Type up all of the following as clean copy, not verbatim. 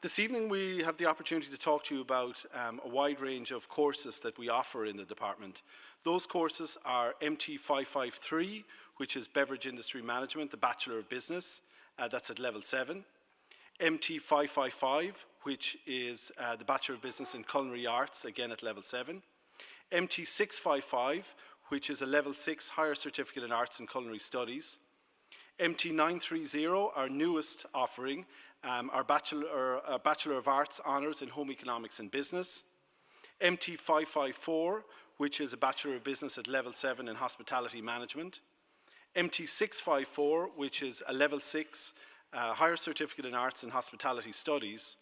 This evening we have the opportunity to talk to you about a wide range of courses that we offer in the department. Those courses are MT 553, which is Beverage Industry Management, the Bachelor of Business, that's at level 7. MT 555, which is the Bachelor of Business in Culinary Arts, again at level 7. MT 655, which is a level 6 Higher Certificate in Arts and Culinary Studies. MT 930, our newest offering, our Bachelor of Arts Honours in Home Economics and Business. MT 554, which is a Bachelor of Business at level 7 in Hospitality Management. MT 654, which is a level 6 Higher Certificate in Arts and Hospitality Studies.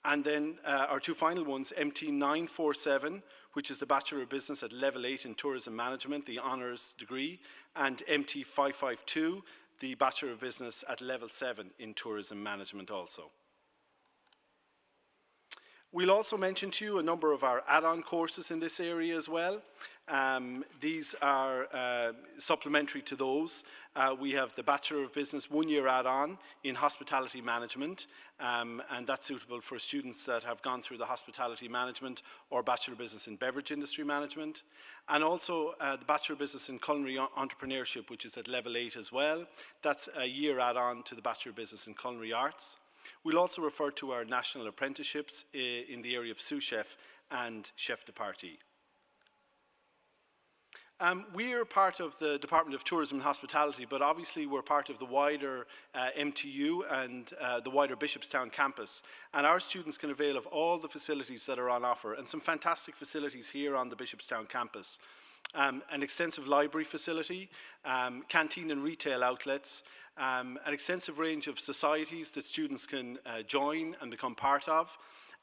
And then our two final ones, MT 947, which is the Bachelor of Business at level 8 in Tourism Management, the honours degree, and MT 552, the Bachelor of Business at level 7 in Tourism Management also. We'll also mention to you a number of our add-on courses in this area as well. These are supplementary to those. We have the Bachelor of Business 1-year add-on in Hospitality Management, and that's suitable for students that have gone through the Hospitality Management or Bachelor of Business in Beverage Industry Management. And also the Bachelor of Business in Culinary Entrepreneurship, which is at level 8 as well. That's a year add-on to the Bachelor of Business in Culinary Arts. We'll also refer to our national apprenticeships in the area of sous chef and chef de partie. We are part of the Department of Tourism and Hospitality, but obviously we're part of the wider MTU and the wider Bishopstown Campus. And our students can avail of all the facilities that are on offer, and some fantastic facilities here on the Bishopstown Campus. An extensive library facility, canteen and retail outlets, an extensive range of societies that students can join and become part of,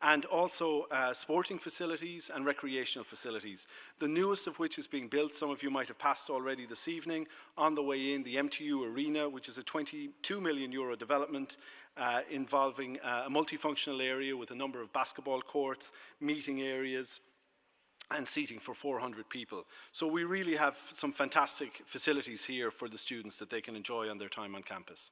and also sporting facilities and recreational facilities. The newest of which is being built, some of you might have passed already this evening, on the way in, the MTU Arena, which is a €22 million development involving a multifunctional area with a number of basketball courts, meeting areas, and seating for 400 people. So we really have some fantastic facilities here for the students that they can enjoy on their time on campus.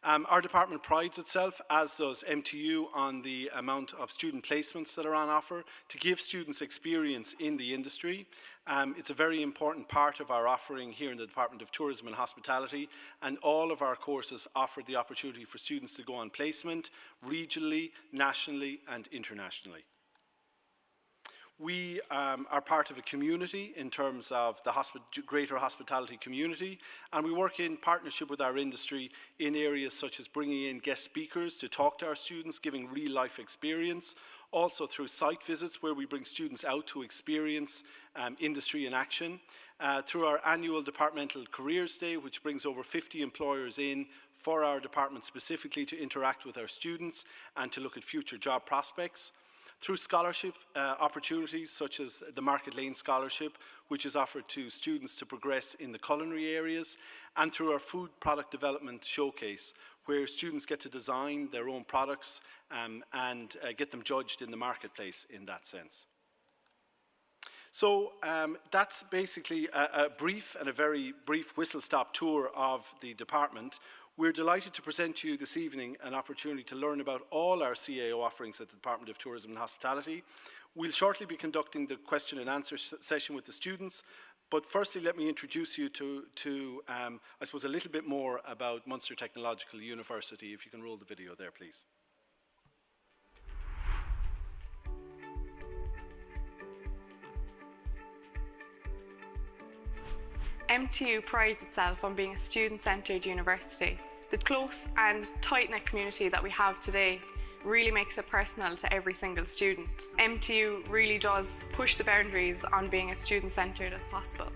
Our department prides itself, as does MTU, on the amount of student placements that are on offer to give students experience in the industry. It's a very important part of our offering here in the Department of Tourism and Hospitality, and all of our courses offer the opportunity for students to go on placement regionally, nationally, and internationally. We are part of a community in terms of the greater hospitality community, and we work in partnership with our industry in areas such as bringing in guest speakers to talk to our students, giving real life experience, also through site visits where we bring students out to experience industry in action, through our annual Departmental Careers Day, which brings over 50 employers in for our department specifically to interact with our students and to look at future job prospects. Through scholarship opportunities such as the Market Lane Scholarship, which is offered to students to progress in the culinary areas, and through our Food Product Development Showcase, where students get to design their own products and get them judged in the marketplace in that sense. So that's basically a brief and a very brief whistle-stop tour of the department. We're delighted to present to you this evening an opportunity to learn about all our CAO offerings at the Department of Tourism and Hospitality. We'll shortly be conducting the question and answer session with the students, but firstly let me introduce you to I suppose a little bit more about Munster Technological University. If you can roll the video there, please. MTU prides itself on being a student-centred university. The close and tight-knit community that we have today really makes it personal to every single student. MTU really does push the boundaries on being as student-centred as possible.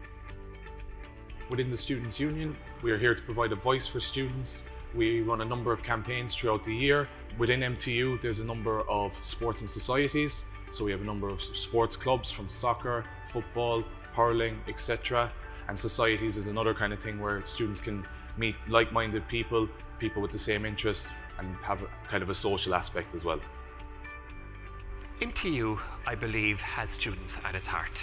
Within the Students' Union, we are here to provide a voice for students. We run a number of campaigns throughout the year. Within MTU, there's a number of sports and societies. So we have a number of sports clubs from soccer, football, hurling, etc. And societies is another kind of thing where students can meet like-minded people, people with the same interests, and have kind of a social aspect as well. MTU, I believe, has students at its heart.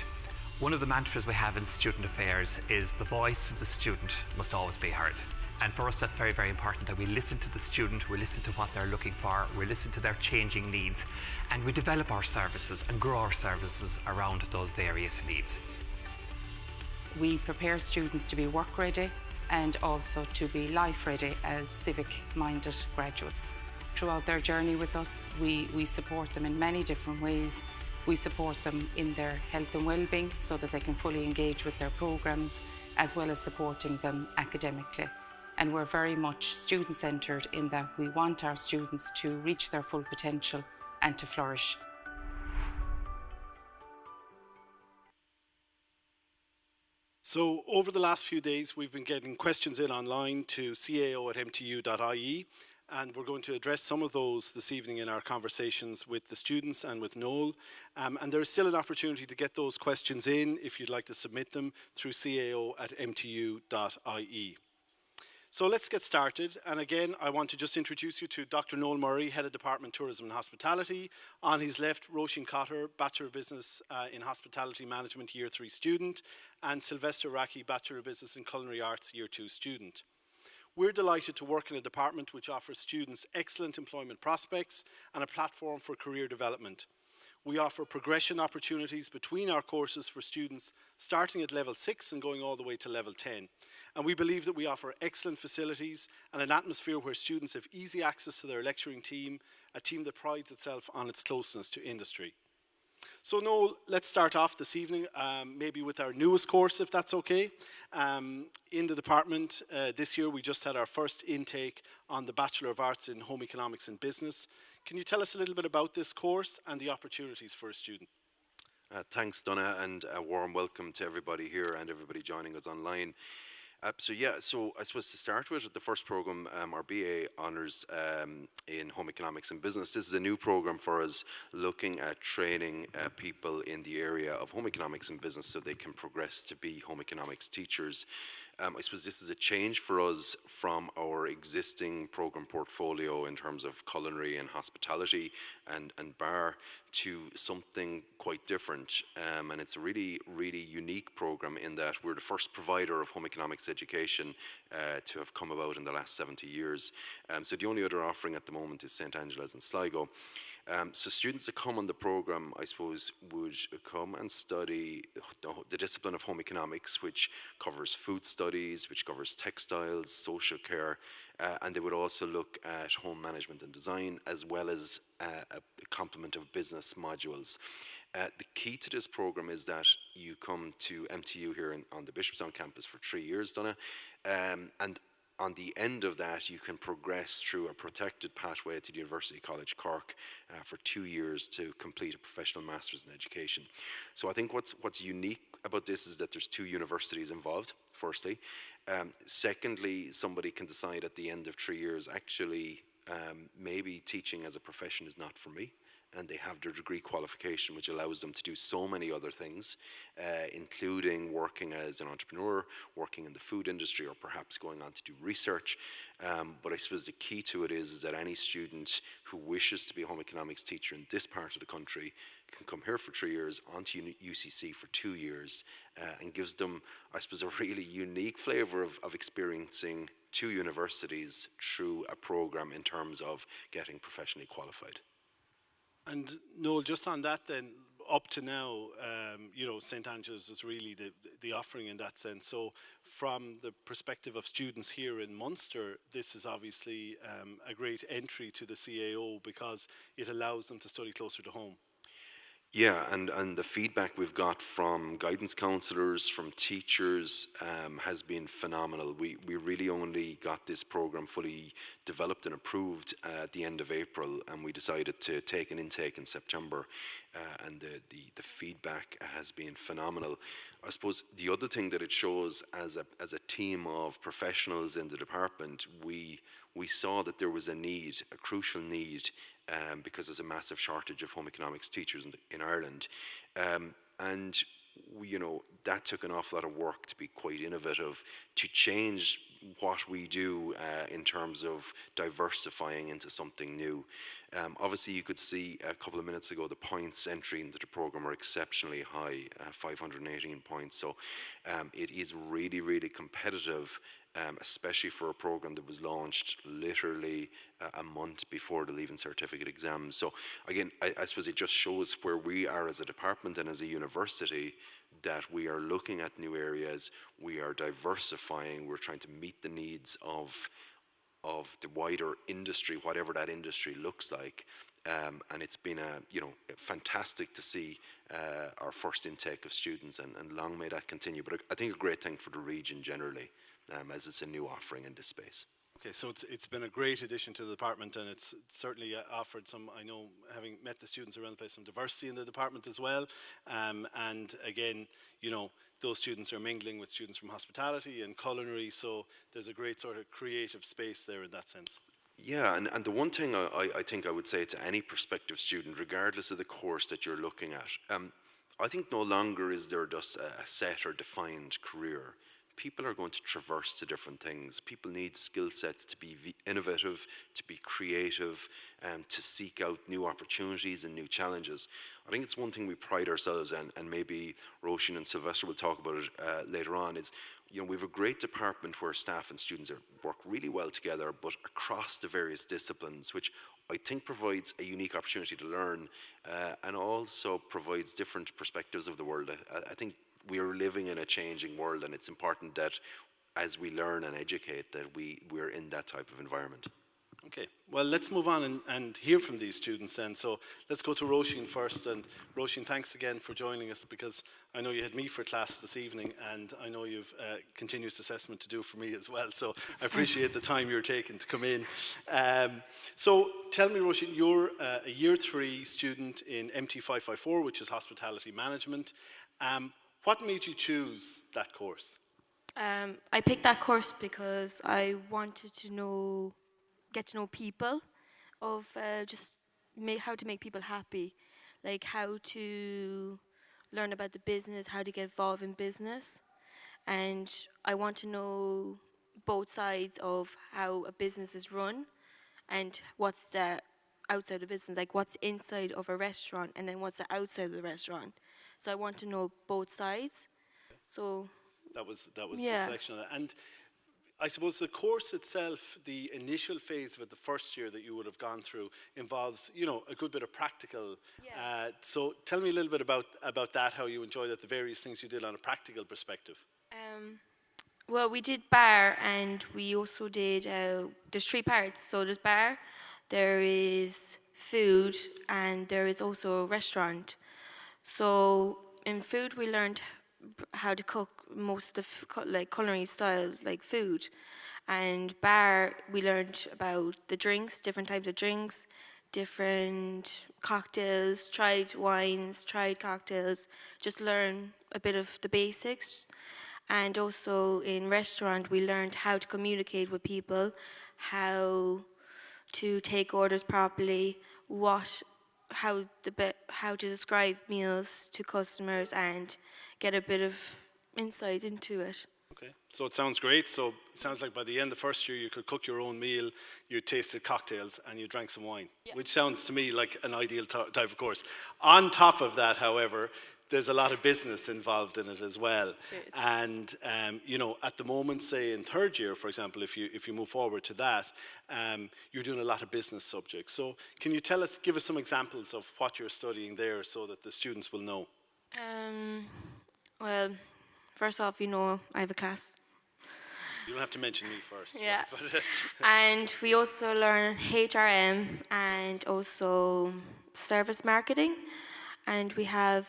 One of the mantras we have in student affairs is the voice of the student must always be heard. And for us, that's very, very important that we listen to the student, we listen to what they're looking for, we listen to their changing needs, and we develop our services and grow our services around those various needs. We prepare students to be work ready and also to be life ready as civic-minded graduates. Throughout their journey with us, we support them in many different ways. We support them in their health and well-being so that they can fully engage with their programmes, as well as supporting them academically. And we're very much student-centred in that we want our students to reach their full potential and to flourish. So over the last few days, we've been getting questions in online to cao@mtu.ie, and we're going to address some of those this evening in our conversations with the students and with Noel. And there is still an opportunity to get those questions in if you'd like to submit them through cao@mtu.ie. So let's get started. And again, I want to just introduce you to Dr. Noel Murray, Head of Department Tourism and Hospitality. On his left, Roisin Cotter, Bachelor of Business in Hospitality Management, Year 3 student, and Sylvester Raki, Bachelor of Business in Culinary Arts, Year 2 student. We're delighted to work in a department which offers students excellent employment prospects and a platform for career development. We offer progression opportunities between our courses for students starting at level 6 and going all the way to level 10. And we believe that we offer excellent facilities and an atmosphere where students have easy access to their lecturing team, a team that prides itself on its closeness to industry. So Noel, let's start off this evening maybe with our newest course, if that's okay. In the department this year, we just had our first intake on the Bachelor of Arts in Home Economics and Business. Can you tell us a little bit about this course and the opportunities for a student? Thanks, Donna, and a warm welcome to everybody here and everybody joining us online. So I suppose to start with, the first program, our BA Honours in Home Economics and Business. This is a new program for us, looking at training people in the area of home economics and business so they can progress to be home economics teachers. I suppose this is a change for us from our existing program portfolio in terms of culinary and hospitality and bar to something quite different. And it's a really, really unique program in that we're the first provider of home economics education to have come about in the last 70 years. So the only other offering at the moment is St. Angela's in Sligo. So students that come on the program, I suppose, would come and study the discipline of home economics, which covers food studies, which covers textiles, social care, and they would also look at home management and design, as well as a complement of business modules. The key to this program is that you come to MTU here on the Bishopstown Campus for 3 years, Donna, and on the end of that, you can progress through a protected pathway to the University College Cork for 2 years to complete a professional master's in education. So I think what's unique about this is that there's 2 universities involved, firstly. Secondly, somebody can decide at the end of 3 years, actually, maybe teaching as a profession is not for me. And they have their degree qualification, which allows them to do so many other things, including working as an entrepreneur, working in the food industry, or perhaps going on to do research. But I suppose the key to it is that any student who wishes to be a home economics teacher in this part of the country can come here for 3 years, onto UCC for 2 years, and gives them, I suppose, a really unique flavour of experiencing 2 universities through a programme in terms of getting professionally qualified. And Noel, just on that then, up to now, St. Angela's is really the offering in that sense. So from the perspective of students here in Munster, this is obviously a great entry to the CAO because it allows them to study closer to home. Yeah, and the feedback we've got from guidance counsellors, from teachers, has been phenomenal. We really only got this program fully developed and approved at the end of April, and we decided to take an intake in September, and the feedback has been phenomenal. I suppose the other thing that it shows as a team of professionals in the department, we saw that there was a crucial need, because there's a massive shortage of home economics teachers in Ireland. And that took an awful lot of work to be quite innovative, to change what we do in terms of diversifying into something new. Obviously, you could see a couple of minutes ago the points entry into the program are exceptionally high, 518 points. So it is really, really competitive, especially for a program that was launched literally a month before the Leaving Certificate exams. So again, I suppose it just shows where we are as a department and as a university, that we are looking at new areas, we are diversifying, we're trying to meet the needs of the wider industry, whatever that industry looks like. And it's been fantastic to see our first intake of students, and long may that continue. But I think a great thing for the region generally, as it's a new offering in this space. Okay, so it's been a great addition to the department, and it's certainly offered some, I know, having met the students around the place, some diversity in the department as well. And again, you know, those students are mingling with students from hospitality and culinary, so there's a great sort of creative space there in that sense. Yeah, and the one thing I think I would say to any prospective student, regardless of the course that you're looking at, I think no longer is there just a set or defined career. People are going to traverse to different things. People need skill sets to be innovative, to be creative, to seek out new opportunities and new challenges. I think it's one thing we pride ourselves in, and maybe Roisin and Sylvester will talk about it later on, is, you know, we have a great department where staff and students work really well together, but across the various disciplines, which I think provides a unique opportunity to learn, and also provides different perspectives of the world. I think we are living in a changing world, and it's important that as we learn and educate, that we're in that type of environment. Okay, well, let's move on and hear from these students then. So let's go to Roisin first. And Roisin, thanks again for joining us, because I know you had me for class this evening, and I know you've continuous assessment to do for me as well. So I appreciate the time you're taking to come in. So tell me, Roisin, you're a year 3 student in MT 554, which is hospitality management. What made you choose that course? I picked that course because I wanted to get to know people, of how to make people happy, like how to learn about the business, how to get involved in business, and I want to know both sides of how a business is run, and what's the outside of business, like what's inside of a restaurant, and then what's the outside of the restaurant. So I want to know both sides. So that was yeah. the selection of that. And I suppose the course itself, the initial phase of it, the first year that you would have gone through, involves, you know, a good bit of practical. Yeah. So tell me a little bit about that, how you enjoyed it, the various things you did on a practical perspective. Well, we did bar, and we also did, there's 3 parts. So there's bar, there is food, and there is also a restaurant. So in food, we learned how to cook most of the culinary style, like food. And bar, we learned about the drinks, different types of drinks, different cocktails, tried wines, tried cocktails, just learn a bit of the basics. And also in restaurant, we learned how to communicate with people, how to take orders properly, how to describe meals to customers, and get a bit of insight into it. Okay, so it sounds great. So it sounds like by the end of the first year, you could cook your own meal, you tasted cocktails, and you drank some wine, which sounds to me like an ideal type of course. On top of that, however, there's a lot of business involved in it as well. And you know, at the moment, say in 3rd year, for example, if you move forward to that, you're doing a lot of business subjects. So can you give us some examples of what you're studying there, so that the students will know? Well, first off, you know, I have a class. You don't have to mention me first. Yeah. And we also learn HRM and also service marketing. And we have,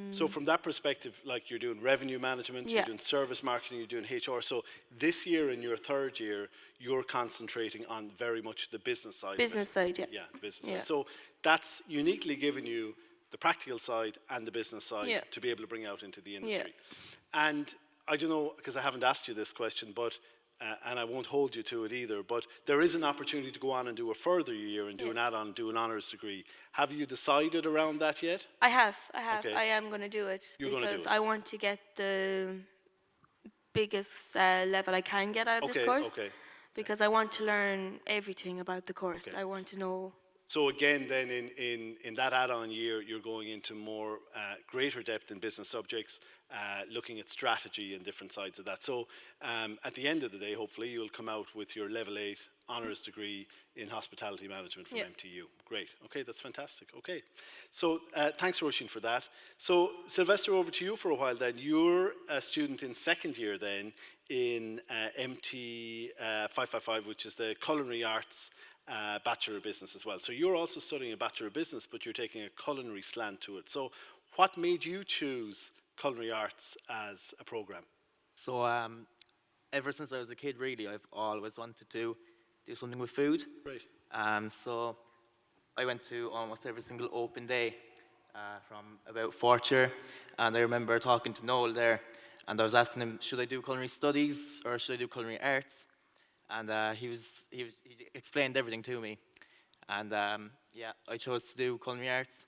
So from that perspective, like, you're doing revenue management, Yeah. you're doing service marketing, you're doing HR. So this year, in your 3rd year, you're concentrating on very much the business side. Business side, yeah. Yeah, the business Yeah. side. So that's uniquely given you the practical side and the business side, Yeah. to be able to bring out into the industry. And I don't know, because I haven't asked you this question, but and I won't hold you to it either, but there is an opportunity to go on and do a further year and do an add-on, do an honours degree. Have you decided around that yet? I have. Okay. I am going to do it. You're gonna do because it. I want to get biggest level I can get out of this course. Okay. Because I want to learn everything about the course. Okay. I want to know. So again, then in that add-on year, you're going into more greater depth in business subjects, looking at strategy and different sides of that. So at the end of the day, hopefully, you'll come out with your level 8 honours degree in hospitality management from MTU. Great. Okay, that's fantastic. Okay. So thanks, Roisin, for that. So Sylvester, over to you for a while then. You're a student in second year then in MT 555, which is the Culinary Arts Bachelor of Business as well. So you're also studying a Bachelor of Business, but you're taking a culinary slant to it. So what made you choose Culinary Arts as a program? So ever since I was a kid, really, I've always wanted to do something with food. Right. So I went to almost every single open day from about fourth year, and I remember talking to Noel there, and I was asking him, should I do culinary studies or should I do culinary arts? And he explained everything to me, and yeah, I chose to do culinary arts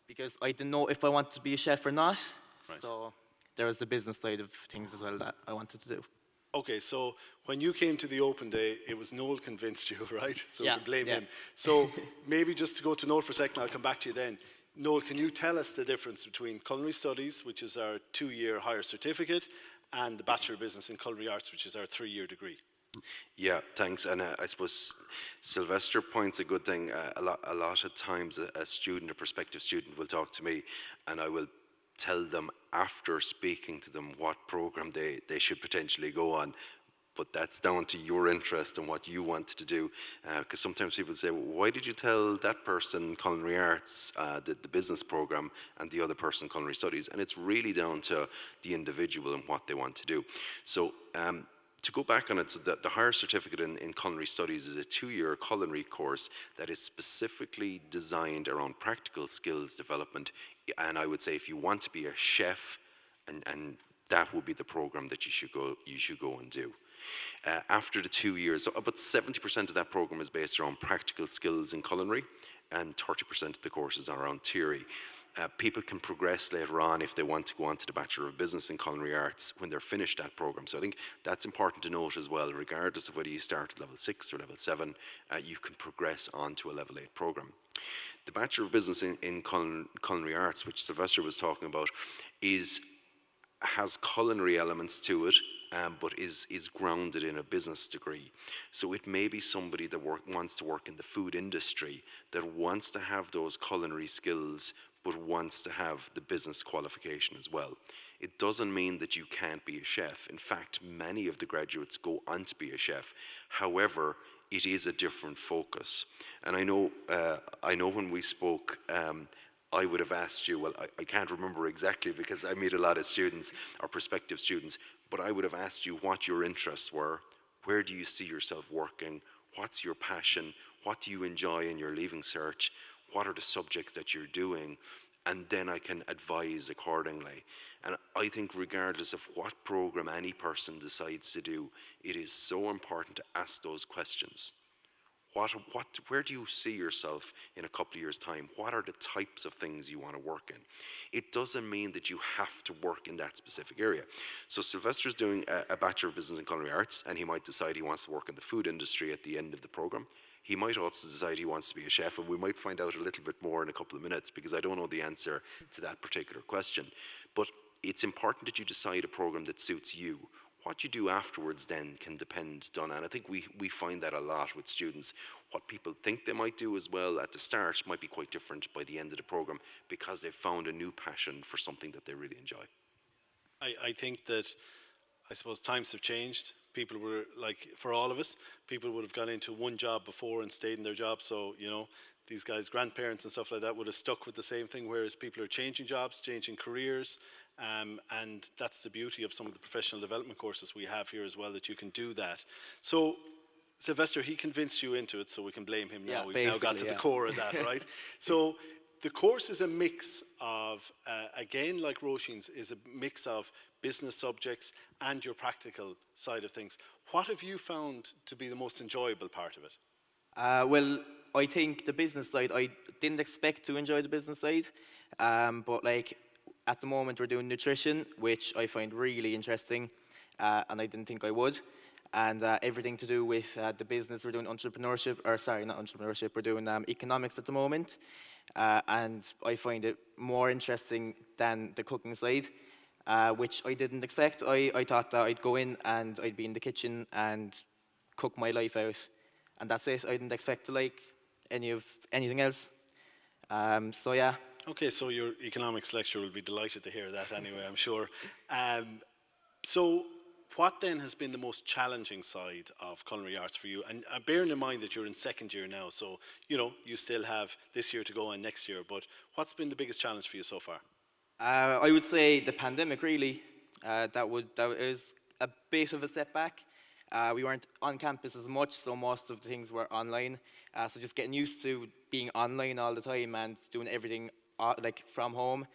because I didn't know if I wanted to be a chef or not. Right. So there was the business side of things as well that I wanted to do. Okay, so when you came to the open day, it was Noel convinced you, right? So Yeah, you blame yeah. him. So maybe just to go to Noel for a second, I'll come back to you then. Noel, can you tell us the difference between culinary studies, which is our 2-year higher certificate, and the Bachelor of Business in Culinary Arts, which is our 3-year degree? Yeah, thanks. And I suppose Sylvester points a good thing. A lot of times a student, a prospective student, will talk to me, and I will tell them after speaking to them what program they should potentially go on. But that's down to your interest and what you want to do. Because sometimes people say, well, why did you tell that person culinary arts, the business program, and the other person culinary studies? And it's really down to the individual and what they want to do. So to go back on it, so the higher certificate in culinary studies is a 2-year culinary course that is specifically designed around practical skills development. And I would say if you want to be a chef, and that would be the program that you should go and do. After the 2 years, so about 70% of that program is based around practical skills in culinary, and 30% of the courses are around theory. People can progress later on if they want to go on to the Bachelor of Business in Culinary Arts when they're finished that program. So I think that's important to note as well. Regardless of whether you start at level 6 or level 7, you can progress on to a level 8 program. The Bachelor of Business in Culinary Arts, which Sylvester was talking about, has culinary elements to it, but is grounded in a business degree. So it may be somebody that wants to work in the food industry, that wants to have those culinary skills, but wants to have the business qualification as well. It doesn't mean that you can't be a chef. In fact, many of the graduates go on to be a chef. However, it is a different focus. And I know when we spoke, I would have asked you, well, I can't remember exactly because I meet a lot of students or prospective students, but I would have asked you what your interests were. Where do you see yourself working? What's your passion? What do you enjoy in your leaving cert? What are the subjects that you're doing? And then I can advise accordingly. And I think regardless of what program any person decides to do, it is so important to ask those questions. Where do you see yourself in a couple of years' time? What are the types of things you want to work in? It doesn't mean that you have to work in that specific area. So Sylvester's doing a Bachelor of Business in Culinary Arts, and he might decide he wants to work in the food industry at the end of the program. He might also decide he wants to be a chef, and we might find out a little bit more in a couple of minutes because I don't know the answer to that particular question. But it's important that you decide a program that suits you. What you do afterwards then can depend, Donna, and I think we find that a lot with students. What people think they might do as well at the start might be quite different by the end of the program because they've found a new passion for something that they really enjoy. I think that, I suppose times have changed. People were, like, for all of us, people would have gone into one job before and stayed in their job, so, you know, these guys' grandparents and stuff like that would have stuck with the same thing, whereas people are changing jobs, changing careers, and that's the beauty of some of the professional development courses we have here as well, that you can do that. So, Sylvester, he convinced you into it, so we can blame him now. Yeah, We've now got to the core of that, right? So, the course is a mix of, again, like Roisin's, is a mix of business subjects and your practical side of things. What have you found to be the most enjoyable part of it? Well, I think the business side, I didn't expect to enjoy the business side, but like at the moment we're doing nutrition, which I find really interesting, and I didn't think I would. And everything to do with the business, we're doing entrepreneurship, or sorry, not entrepreneurship, we're doing economics at the moment. And I find it more interesting than the cooking side, which I didn't expect. I thought that I'd go in and I'd be in the kitchen and cook my life out. And that's it. I didn't expect to like anything else. So yeah. Okay, so your economics lecturer will be delighted to hear that anyway, I'm sure. So what then has been the most challenging side of culinary arts for you? And bearing in mind that you're in second year now, so you still have this year to go and next year, but what's been the biggest challenge for you so far? I would say the pandemic, really. That is a bit of a setback. We weren't on campus as much, so most of the things were online. So just getting used to being online all the time and doing everything like from home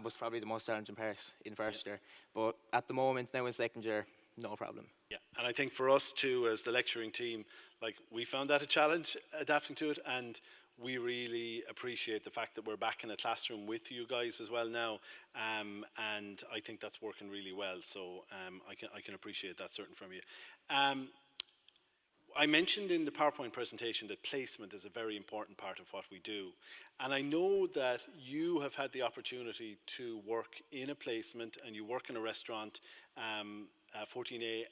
was probably the most challenging part in first year. But at the moment, now in second year, no problem. Yeah, and I think for us too, as the lecturing team, like we found that a challenge adapting to it, and we really appreciate the fact that we're back in a classroom with you guys as well now, and I think that's working really well. So I can appreciate that certainly from you. I mentioned in the PowerPoint presentation that placement is a very important part of what we do. And I know that you have had the opportunity to work in a placement, and you work in a restaurant, 14A,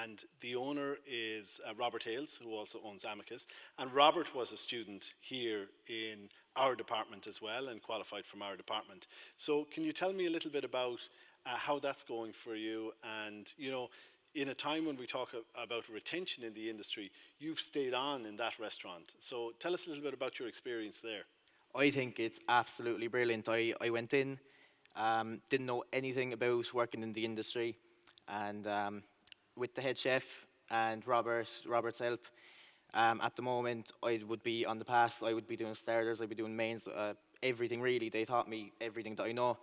and the owner is Robert Hales, who also owns Amicus. And Robert was a student here in our department as well, and qualified from our department. So can you tell me a little bit about how that's going for you? And in a time when we talk about retention in the industry, you've stayed on in that restaurant. So tell us a little bit about your experience there. I think it's absolutely brilliant. I went in, didn't know anything about working in the industry, and with the head chef and Robert's help, at the moment I would be on the pass. I would be doing starters, I'd be doing mains, everything really. They taught me everything that I know.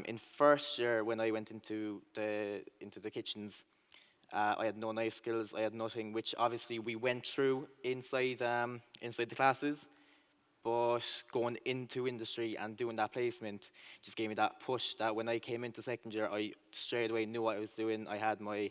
In first year, when I went into the kitchens, I had no knife skills, I had nothing, which obviously we went through inside the classes, but going into industry and doing that placement just gave me that push that when I came into second year, I straight away knew what I was doing. I had my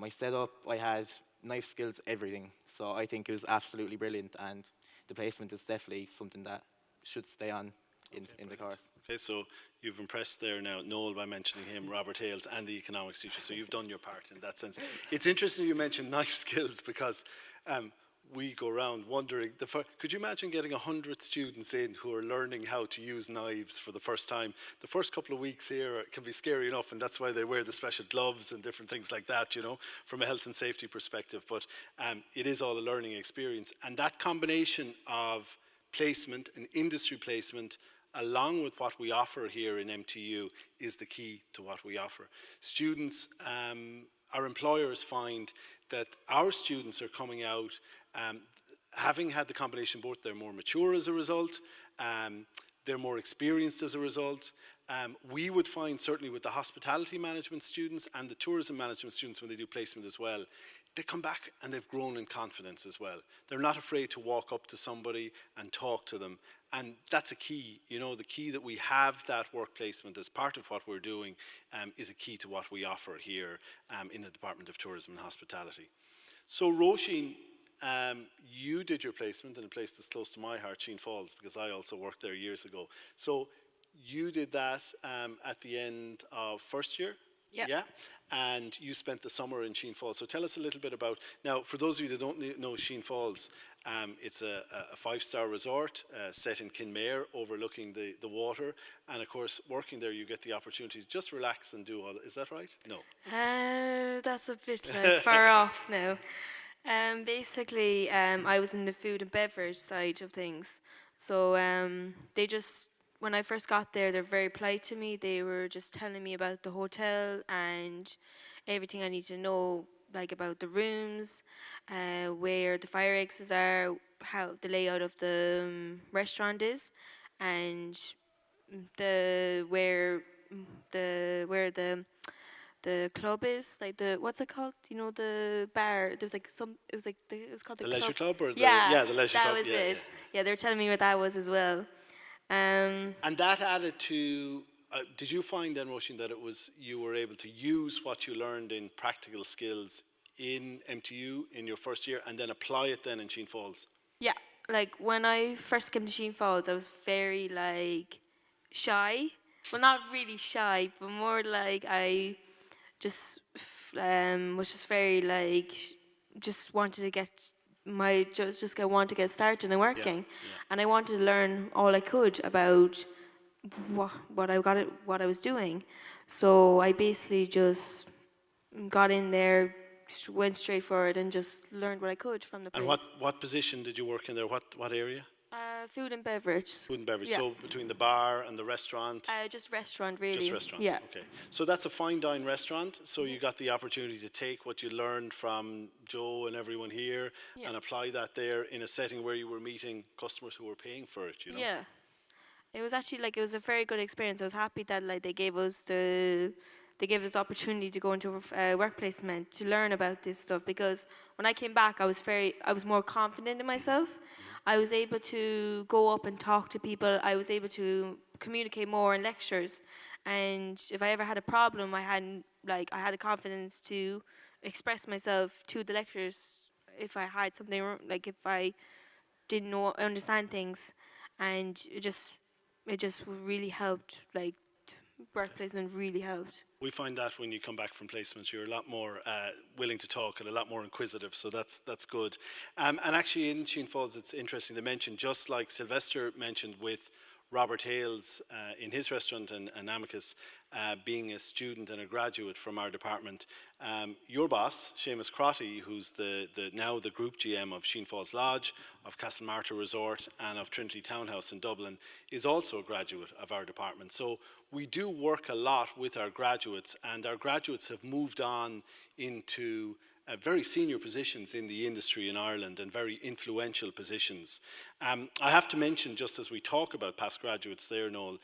setup, I had knife skills, everything. So I think it was absolutely brilliant, and the placement is definitely something that should stay on in the course. Okay, so you've impressed there now Noel by mentioning him, Robert Hales, and the economics teacher, so you've done your part in that sense. It's interesting you mentioned knife skills, because we go around wondering, could you imagine getting 100 students in who are learning how to use knives for the first time? The first couple of weeks here can be scary enough, and that's why they wear the special gloves and different things like that, from a health and safety perspective. But it is all a learning experience, and that combination of placement and industry placement, along with what we offer here in MTU, is the key to what we offer. Students, our employers find that our students are coming out having had the combination both. They're more mature as a result, they're more experienced as a result. We would find certainly with the hospitality management students and the tourism management students, when they do placement as well, they come back and they've grown in confidence as well. They're not afraid to walk up to somebody and talk to them. And that's a key, the key that we have that work placement as part of what we're doing is a key to what we offer here in the Department of Tourism and Hospitality. So Roisin, you did your placement in a place that's close to my heart, Sheen Falls, because I also worked there years ago. So you did that at the end of first year? Yeah. Yeah, and you spent the summer in Sheen Falls. So tell us a little bit about, now for those of you that don't know Sheen Falls, it's a 5-star resort set in Kinmare, overlooking the water. And of course, working there, you get the opportunity to just relax and do all. Is that right? No. That's a bit far off now. Basically, I was in the food and beverage side of things. So they just, when I first got there, they're very polite to me. They were just telling me about the hotel and everything I need to know, like about the rooms, where the fire exits are, how the layout of the restaurant is, and where the club is, like what's it called? The bar. There's like it was called the Leisure Club, or yeah, the Leisure that Club. was Yeah, it. Yeah, they were telling me what that was as well. And that added to did you find then, Roisin, that you were able to use what you learned in practical skills in MTU in your first year and then apply it then in Sheen Falls? Yeah, like when I first came to Sheen Falls, I was very like shy. Well, not really shy, but more like I just was just very like just wanted to get want to get started and working, and I wanted to learn all I could about what I was doing. So I basically just got in there, went straight for it, and just learned what I could from the place. And what position did you work in there? What area? Food and beverage. Food and beverage. Yeah. So between the bar and the restaurant? Just restaurant, really. Just restaurant. Yeah. Okay. So that's a fine dine restaurant. So you got the opportunity to take what you learned from Joe and everyone here and apply that there in a setting where you were meeting customers who were paying for it. You know? Yeah. It was actually it was a very good experience. I was happy that they gave us the opportunity to go into a work placement to learn about this stuff, because when I came back I was more confident in myself. I was able to go up and talk to people. I was able to communicate more in lectures, and if I ever had a problem, I had the confidence to express myself to the lecturers if I had something if I didn't understand things, and it just really helped. Work placement really helped. We find that when you come back from placements, you're a lot more willing to talk and a lot more inquisitive, so that's good. And actually in Sheen Falls, it's interesting to mention, just like Sylvester mentioned with Robert Hales in his restaurant and Amicus being a student and a graduate from our department, your boss, Seamus Crotty, who's now the group GM of Sheen Falls Lodge, of Castlemartyr Resort and of Trinity Townhouse in Dublin, is also a graduate of our department. So we do work a lot with our graduates, and our graduates have moved on into very senior positions in the industry in Ireland and very influential positions. I have to mention, just as we talk about past graduates there, Noel,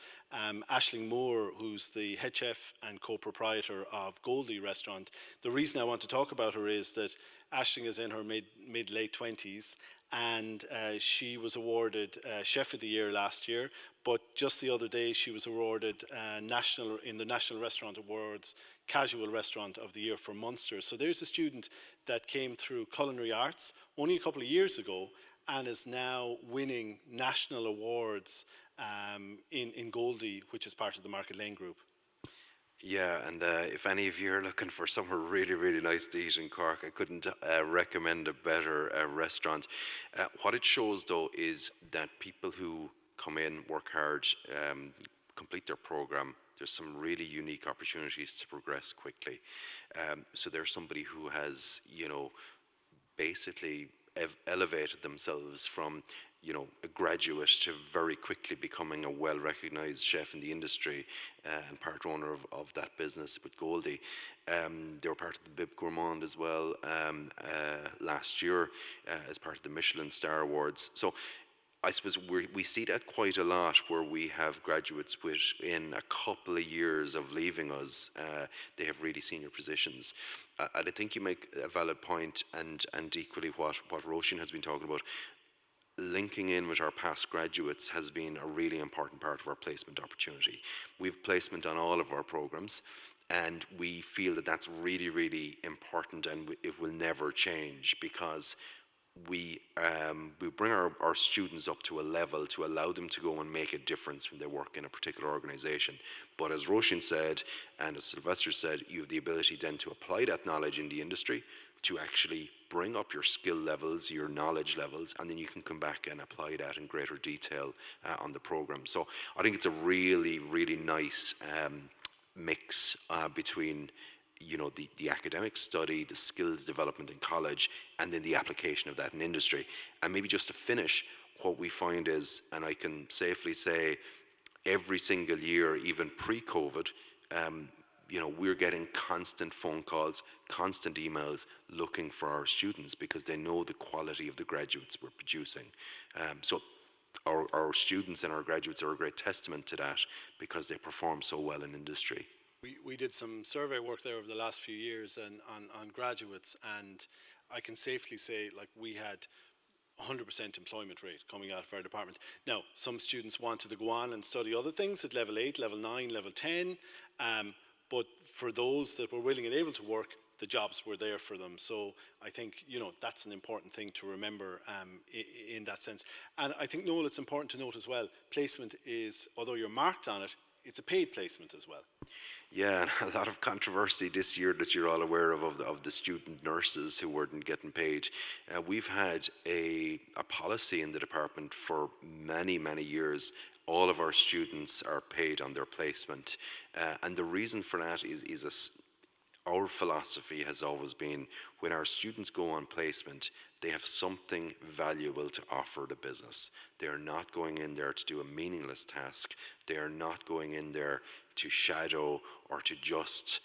Aisling Moore, who's the head chef and co-proprietor of Goldie Restaurant. The reason I want to talk about her is that Aisling is in her mid-late 20s, and she was awarded Chef of the Year last year, but just the other day she was awarded in the National Restaurant Awards Casual Restaurant of the Year for Munster. So there's a student that came through culinary arts only a couple of years ago and is now winning national awards in Goldie, which is part of the Market Lane Group. Yeah, and if any of you are looking for somewhere really, really nice to eat in Cork, I couldn't recommend a better restaurant. What it shows, though, is that people who come in, work hard, complete their program, there's some really unique opportunities to progress quickly. So there's somebody who has, basically elevated themselves from a graduate to very quickly becoming a well-recognized chef in the industry and part owner of that business with Goldie. They were part of the Bib Gourmand as well last year as part of the Michelin Star Awards. So I suppose we see that quite a lot, where we have graduates within a couple of years of leaving us, they have really senior positions. And I think you make a valid point, and equally what Roisin has been talking about. Linking in with our past graduates has been a really important part of our placement opportunity. We've placement on all of our programs, and we feel that that's really, really important, and it will never change, because we bring our students up to a level to allow them to go and make a difference when they work in a particular organisation. But as Roisin said, and as Sylvester said, you have the ability then to apply that knowledge in the industry, to actually bring up your skill levels, your knowledge levels, and then you can come back and apply that in greater detail on the program. So I think it's a really, really nice mix between the academic study, the skills development in college, and then the application of that in industry. And maybe just to finish, what we find is, and I can safely say, every single year, even pre-COVID, we're getting constant phone calls, constant emails looking for our students, because they know the quality of the graduates we're producing. So our students and our graduates are a great testament to that, because they perform so well in industry. We did some survey work there over the last few years and on graduates, and I can safely say, we had 100% employment rate coming out of our department. Now, some students wanted to go on and study other things at level 8, level 9, level 10, but for those that were willing and able to work, the jobs were there for them. So I think, that's an important thing to remember in that sense. And I think, Noel, it's important to note as well, placement is, although you're marked on it, it's a paid placement as well. Yeah, and a lot of controversy this year that you're all aware of the student nurses who weren't getting paid. We've had a policy in the department for many, many years. All of our students are paid on their placement. And the reason for that is our philosophy has always been, when our students go on placement, they have something valuable to offer the business. They are not going in there to do a meaningless task. They are not going in there to shadow or to just,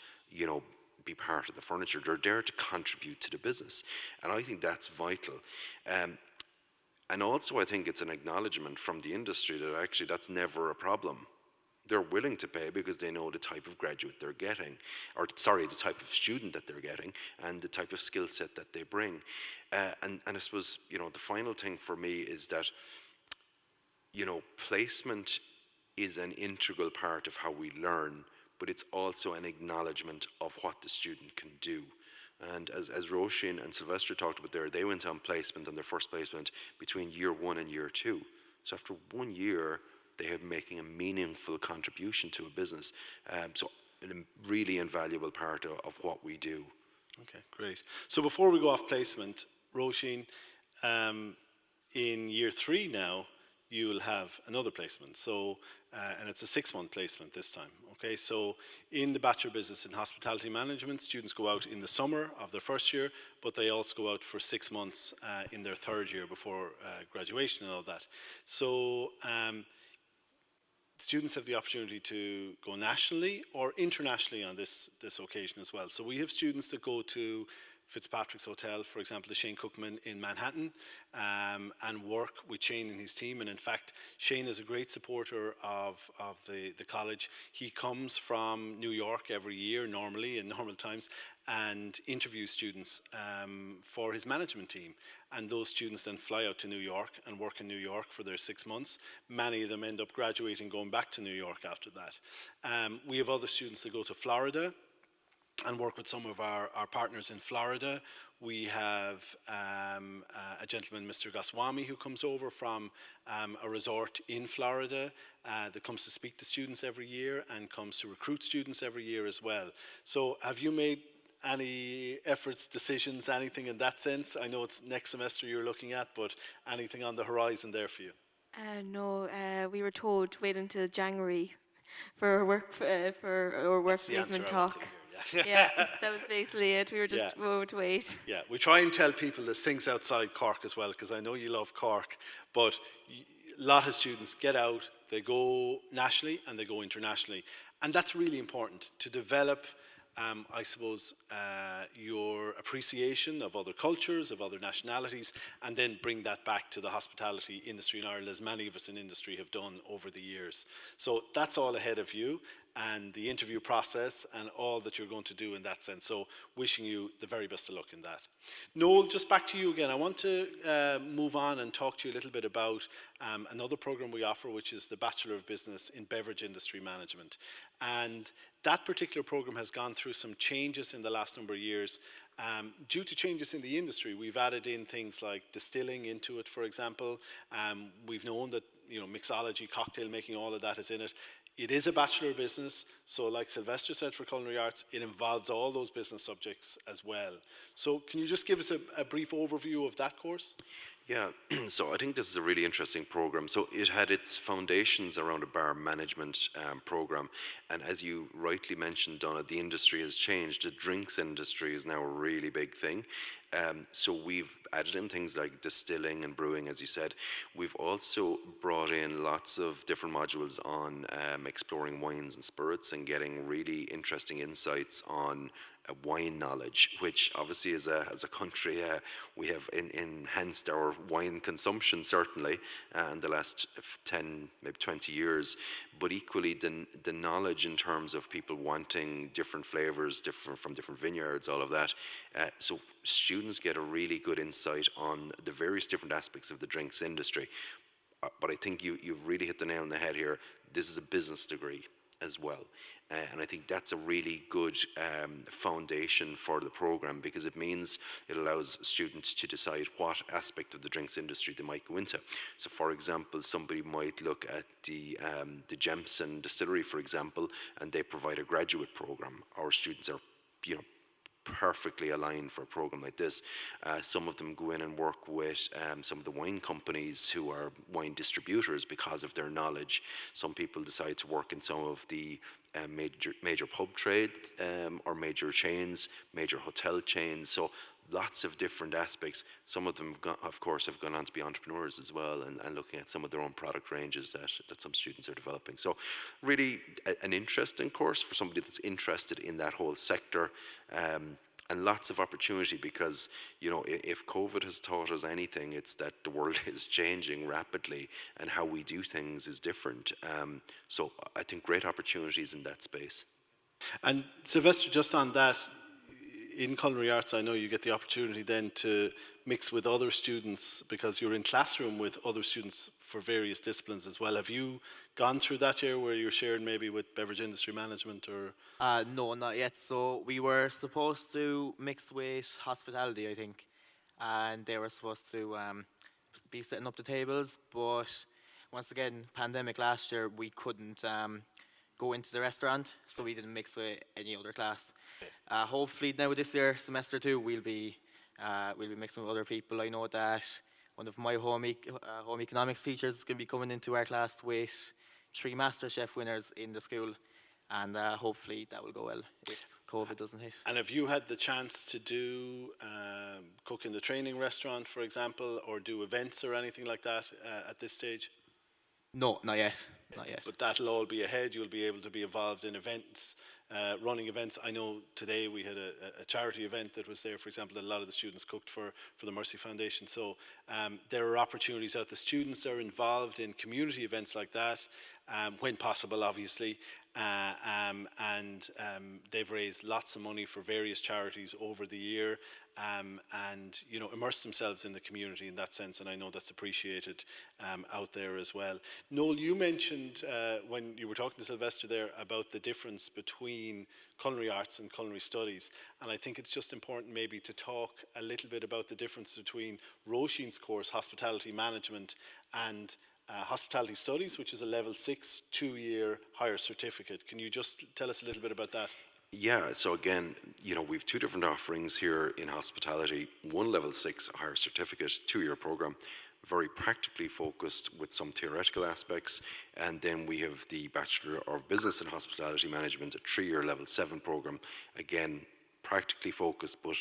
be part of the furniture. They're there to contribute to the business. And I think that's vital. And also I think it's an acknowledgement from the industry that actually that's never a problem. They're willing to pay because they know the type of graduate they're getting, the type of student that they're getting, and the type of skill set that they bring. And I suppose, the final thing for me is that, placement is an integral part of how we learn, but it's also an acknowledgement of what the student can do. And as Roisin and Sylvester talked about there, they went on placement, on their first placement, between year 1 and year 2. So after 1 year, they are making a meaningful contribution to a business. So a really invaluable part of what we do. Okay, great. So before we go off placement, Roisin, in year 3 now, you will have another placement. So, and it's a 6-month placement this time. Okay, so in the Bachelor of Business in Hospitality Management, students go out in the summer of their first year, but they also go out for 6 months in their 3rd year before graduation and all that. So, students have the opportunity to go nationally or internationally on this occasion as well. So we have students that go to Fitzpatrick's Hotel, for example, the Shane Cookman in Manhattan, and work with Shane and his team. And in fact, Shane is a great supporter of the college. He comes from New York every year, normally, in normal times, and interviews students for his management team. And those students then fly out to New York and work in New York for their 6 months. Many of them end up graduating, going back to New York after that. We have other students that go to Florida and work with some of our partners in Florida. We have a gentleman, Mr. Goswami, who comes over from a resort in Florida that comes to speak to students every year and comes to recruit students every year as well. So have you made any efforts, decisions, anything in that sense? I know it's next semester you're looking at, but anything on the horizon there for you? No, we were told to wait until January for our work placement talk. Yeah, that was basically it. We were just going to wait. Yeah, we try and tell people there's things outside Cork as well, because I know you love Cork, but a lot of students get out, they go nationally and they go internationally. And that's really important to develop, I suppose, your appreciation of other cultures, of other nationalities, and then bring that back to the hospitality industry in Ireland, as many of us in industry have done over the years. So that's all ahead of you, and the interview process and all that you're going to do in that sense. So wishing you the very best of luck in that. Noel, just back to you again. I want to move on and talk to you a little bit about another program we offer, which is the Bachelor of Business in Beverage Industry Management. And that particular program has gone through some changes in the last number of years. Due to changes in the industry, we've added in things like distilling into it, for example. We've known that, mixology, cocktail making, all of that is in it. It is a Bachelor of Business, so like Sylvester said for Culinary Arts, it involves all those business subjects as well. So can you just give us a brief overview of that course? Yeah, so I think this is a really interesting program. So it had its foundations around a bar management program, and as you rightly mentioned, Donna, the industry has changed. The drinks industry is now a really big thing. So we've added in things like distilling and brewing, as you said. We've also brought in lots of different modules on exploring wines and spirits and getting really interesting insights on wine knowledge, which obviously as a country we have enhanced our wine consumption certainly in the last 10, maybe 20 years, but equally the knowledge in terms of people wanting different flavors, different from different vineyards, all of that. So students get a really good insight on the various different aspects of the drinks industry. But I think you've really hit the nail on the head here. This is a business degree as well. And I think that's a really good foundation for the program, because it means it allows students to decide what aspect of the drinks industry they might go into. So for example, somebody might look at the Jameson distillery, for example, and they provide a graduate program. Our students are, perfectly aligned for a program like this. Some of them go in and work with some of the wine companies who are wine distributors because of their knowledge. Some people decide to work in some of the major pub trade or major chains, major hotel chains. So lots of different aspects. Some of them, of course, have gone on to be entrepreneurs as well, and looking at some of their own product ranges that some students are developing. So really an interesting course for somebody that's interested in that whole sector, and lots of opportunity, because, if COVID has taught us anything, it's that the world is changing rapidly and how we do things is different. So I think great opportunities in that space. And Sylvester, just on that, in culinary arts, I know you get the opportunity then to mix with other students, because you're in classroom with other students for various disciplines as well. Have you gone through that year where you're sharing maybe with beverage industry management or? No, not yet. So we were supposed to mix with hospitality, I think, and they were supposed to be setting up the tables. But once again, pandemic last year, we couldn't go into the restaurant, so we didn't mix with any other class. Hopefully now this year, semester 2, we'll be mixing with other people. I know that one of my home economics teachers is going to be coming into our class with 3 MasterChef winners in the school, and hopefully that will go well if COVID doesn't hit. And have you had the chance to do cook in the training restaurant, for example, or do events or anything like that at this stage? No, not yet. Not yet. But that'll all be ahead. You'll be able to be involved in events, running events. I know today we had a charity event that was there, for example, that a lot of the students cooked for the Mercy Foundation. So there are opportunities out. The students are involved in community events like that, when possible, obviously. And they've raised lots of money for various charities over the year, and immerse themselves in the community in that sense, and I know that's appreciated out there as well. Noel, you mentioned when you were talking to Sylvester there about the difference between culinary arts and culinary studies, and I think it's just important maybe to talk a little bit about the difference between Roisin's course, Hospitality Management, and Hospitality Studies, which is a level 6 2-year higher certificate. Can you just tell us a little bit about that? Yeah, so again, we've 2 different offerings here in hospitality. One level 6 higher certificate, 2-year program, very practically focused with some theoretical aspects. And then we have the Bachelor of Business and Hospitality Management, a 3-year level 7 program, again, practically focused, but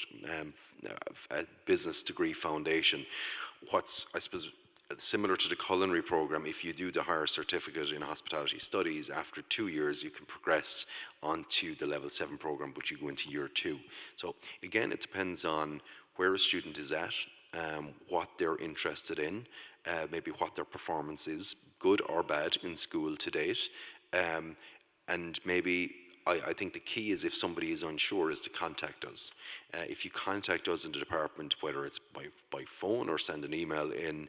a business degree foundation. What's, I suppose, similar to the culinary program, if you do the higher certificate in hospitality studies, after 2 years you can progress onto the level 7 program, but you go into year 2. So again, it depends on where a student is at, what they're interested in, maybe what their performance is, good or bad in school to date, and maybe I think the key is, if somebody is unsure, is to contact us. If you contact us in the department, whether it's by phone or send an email in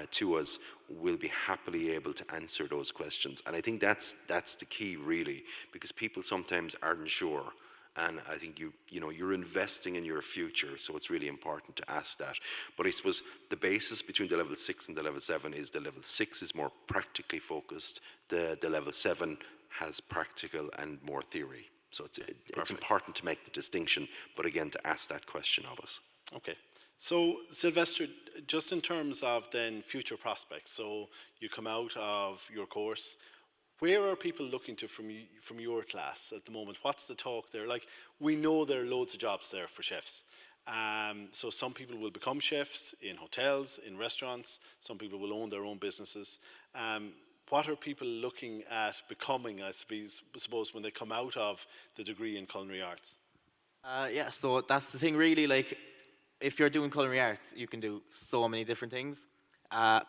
to us, we'll be happily able to answer those questions. And I think that's the key, really, because people sometimes aren't sure. And I think you're investing in your future, so it's really important to ask that. But I suppose the basis between the level 6 and the level 7 is the level 6 is more practically focused. The level 7 has practical and more theory. So it's important to make the distinction, but again, to ask that question of us. Okay. So, Sylvester, just in terms of then future prospects, so you come out of your course, where are people looking to from your class at the moment? What's the talk there? Like, we know there are loads of jobs there for chefs. So some people will become chefs in hotels, in restaurants. Some people will own their own businesses. What are people looking at becoming, I suppose, when they come out of the degree in culinary arts? Yeah, so that's the thing really, like, if you're doing culinary arts, you can do so many different things.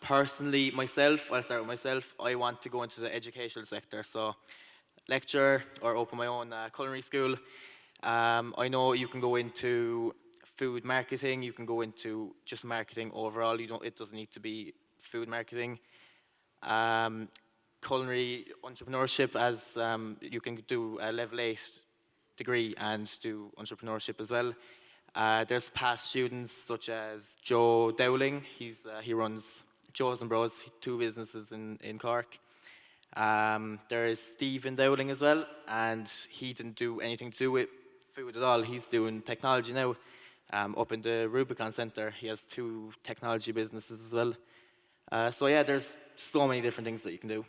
Personally, myself, I'll start with myself, I want to go into the educational sector, so lecture or open my own culinary school. I know you can go into food marketing, you can go into just marketing overall, it doesn't need to be food marketing. Um, Culinary entrepreneurship, as you can do a level 8 degree and do entrepreneurship as well. There's past students such as Joe Dowling. He runs Joe's and Bros, 2 businesses in Cork. There is Stephen Dowling as well, and he didn't do anything to do with food at all. He's doing technology now up in the Rubicon Centre. He has 2 technology businesses as well. So yeah, there's so many different things that you can do.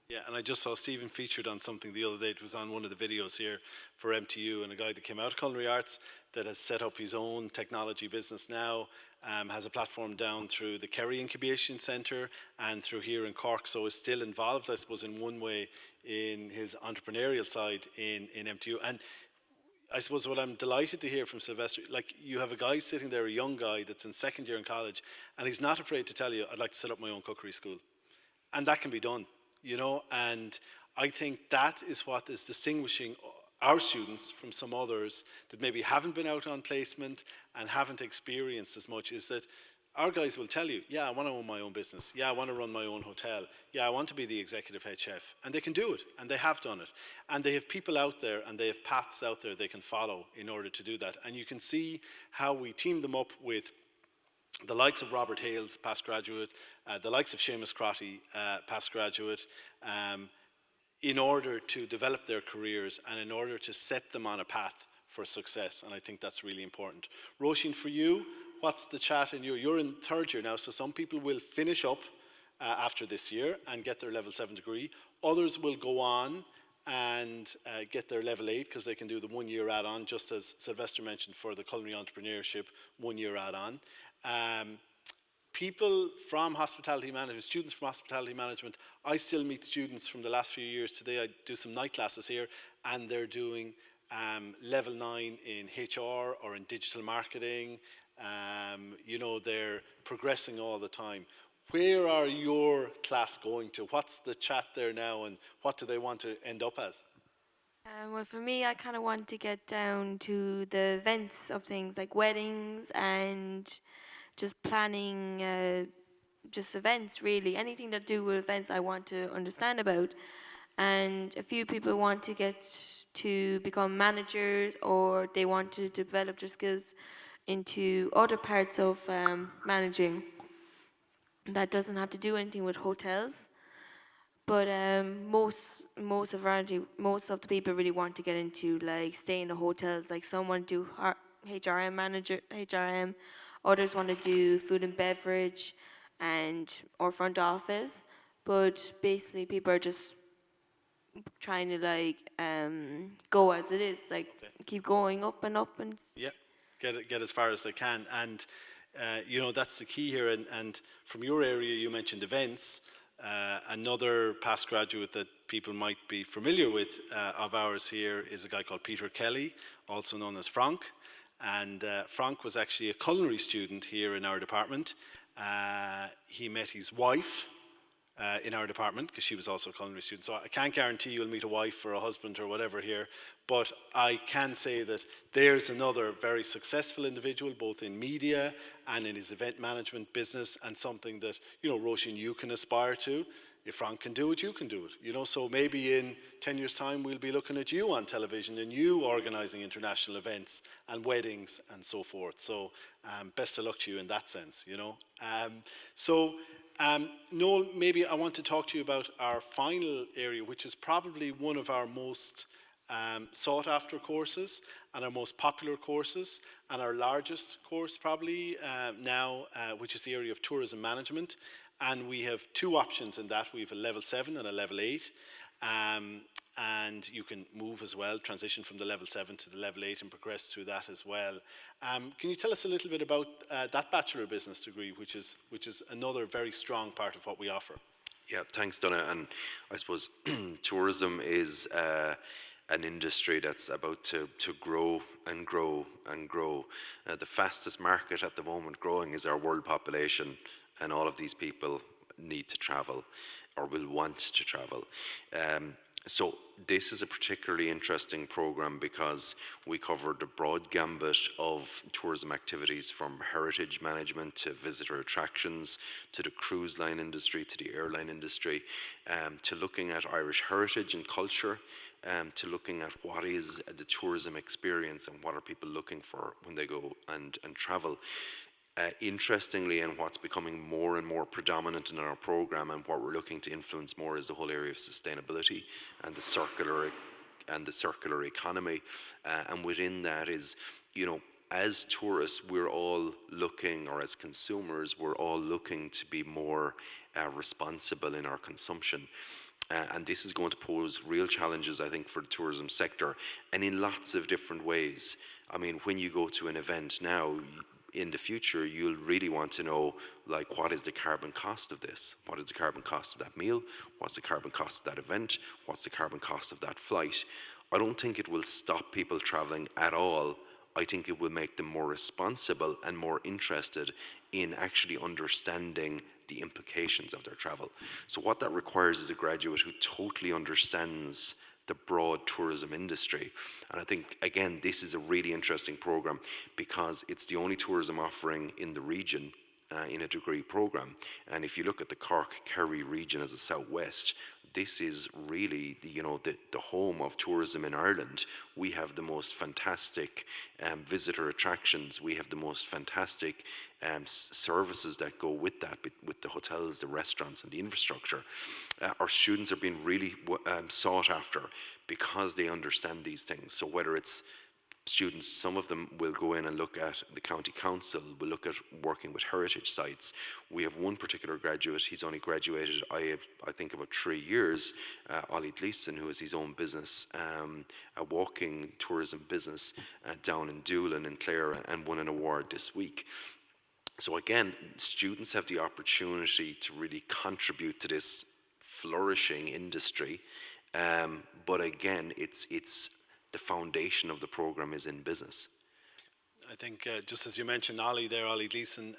Yeah, and I just saw Stephen featured on something the other day. It was on one of the videos here for MTU, and a guy that came out of culinary arts that has set up his own technology business now, has a platform down through the Kerry Incubation Centre and through here in Cork, so is still involved, I suppose, in one way in his entrepreneurial side in MTU. And I suppose what I'm delighted to hear from Sylvester, like, you have a guy sitting there, a young guy that's in second year in college, and he's not afraid to tell you, I'd like to set up my own cookery school. And that can be done. And I think that is what is distinguishing our students from some others that maybe haven't been out on placement and haven't experienced as much, is that our guys will tell you, yeah, I want to own my own business. Yeah, I want to run my own hotel. Yeah, I want to be the executive head chef. And they can do it, and they have done it. And they have people out there, and they have paths out there they can follow in order to do that. And you can see how we team them up with the likes of Robert Hales, past graduate, the likes of Seamus Crotty, past graduate, in order to develop their careers and in order to set them on a path for success. And I think that's really important. Roisin, for you, what's the chat in you? You're in third year now, so some people will finish up after this year and get their level 7 degree. Others will go on and get their level 8 because they can do the 1 year add-on, just as Sylvester mentioned for the culinary entrepreneurship 1 year add-on. People from hospitality management, students from hospitality management, I still meet students from the last few years. Today I do some night classes here, and they're doing level 9 in HR or in digital marketing. They're progressing all the time. Where are your class going to? What's the chat there now, and what do they want to end up as? Well, for me, I kind of want to get down to the events of things like weddings and just planning, just events really. Anything that do with events I want to understand about. And a few people want to get to become managers, or they want to develop their skills into other parts of managing. That doesn't have to do anything with hotels. But most of the people really want to get into like stay in the hotels. Like some want to do HRM, others want to do food and beverage, or front office. But basically, people are just trying to go as it is, keep going up and up and. Yeah, get as far as they can, and that's the key here. And from your area, you mentioned events. Another past graduate that people might be familiar with of ours here is a guy called Peter Kelly, also known as Frank. And Frank was actually a culinary student here in our department. He met his wife in our department because she was also a culinary student. So I can't guarantee you'll meet a wife or a husband or whatever here, but I can say that there's another very successful individual, both in media and in his event management business, and something that, Roisin, you can aspire to. If Frank can do it, you can do it. So maybe in 10 years' time, we'll be looking at you on television and you organising international events and weddings and so forth. So best of luck to you in that sense, Noel, maybe I want to talk to you about our final area, which is probably one of our most sought after courses and our most popular courses and our largest course probably now, which is the area of tourism management. And we have 2 options in that. We have a level 7 and a level 8. And you can move as well, transition from the level 7 to the level 8 and progress through that as well. Can you tell us a little bit about that Bachelor of Business degree, which is another very strong part of what we offer? Yeah, thanks, Donna. And I suppose tourism is a an industry that's about to grow and grow and grow. The fastest market at the moment growing is our world population, and all of these people need to travel or will want to travel. So this is a particularly interesting program because we covered a broad gambit of tourism activities, from heritage management to visitor attractions, to the cruise line industry, to the airline industry, to looking at Irish heritage and culture, to looking at what is the tourism experience and what are people looking for when they go and travel. Interestingly, and what's becoming more and more predominant in our program, and what we're looking to influence more, is the whole area of sustainability and the circular economy. And within that is, as tourists, we're all looking, or as consumers, we're all looking to be more responsible in our consumption. And this is going to pose real challenges, I think, for the tourism sector, and in lots of different ways. I mean, when you go to an event now, in the future, you'll really want to know, like, what is the carbon cost of this? What is the carbon cost of that meal? What's the carbon cost of that event? What's the carbon cost of that flight? I don't think it will stop people traveling at all. I think it will make them more responsible and more interested in actually understanding the implications of their travel. So what that requires is a graduate who totally understands the broad tourism industry. And I think, again, this is a really interesting program because it's the only tourism offering in the region in a degree program. And if you look at the Cork-Kerry region as a southwest, this is really the home of tourism in Ireland. We have the most fantastic visitor attractions. We have the most fantastic services that go with that, with the hotels, the restaurants, and the infrastructure. Our students are being really sought after because they understand these things. So whether it's students, some of them will go in and look at the county council, will look at working with heritage sites. We have one particular graduate, he's only graduated, I think, about 3 years, Ollie Gleeson, who has his own business, a walking tourism business down in Doolin in Clare, and won an award this week. So again, students have the opportunity to really contribute to this flourishing industry, but again, it's the foundation of the program is in business. I think, just as you mentioned, Ollie Gleeson,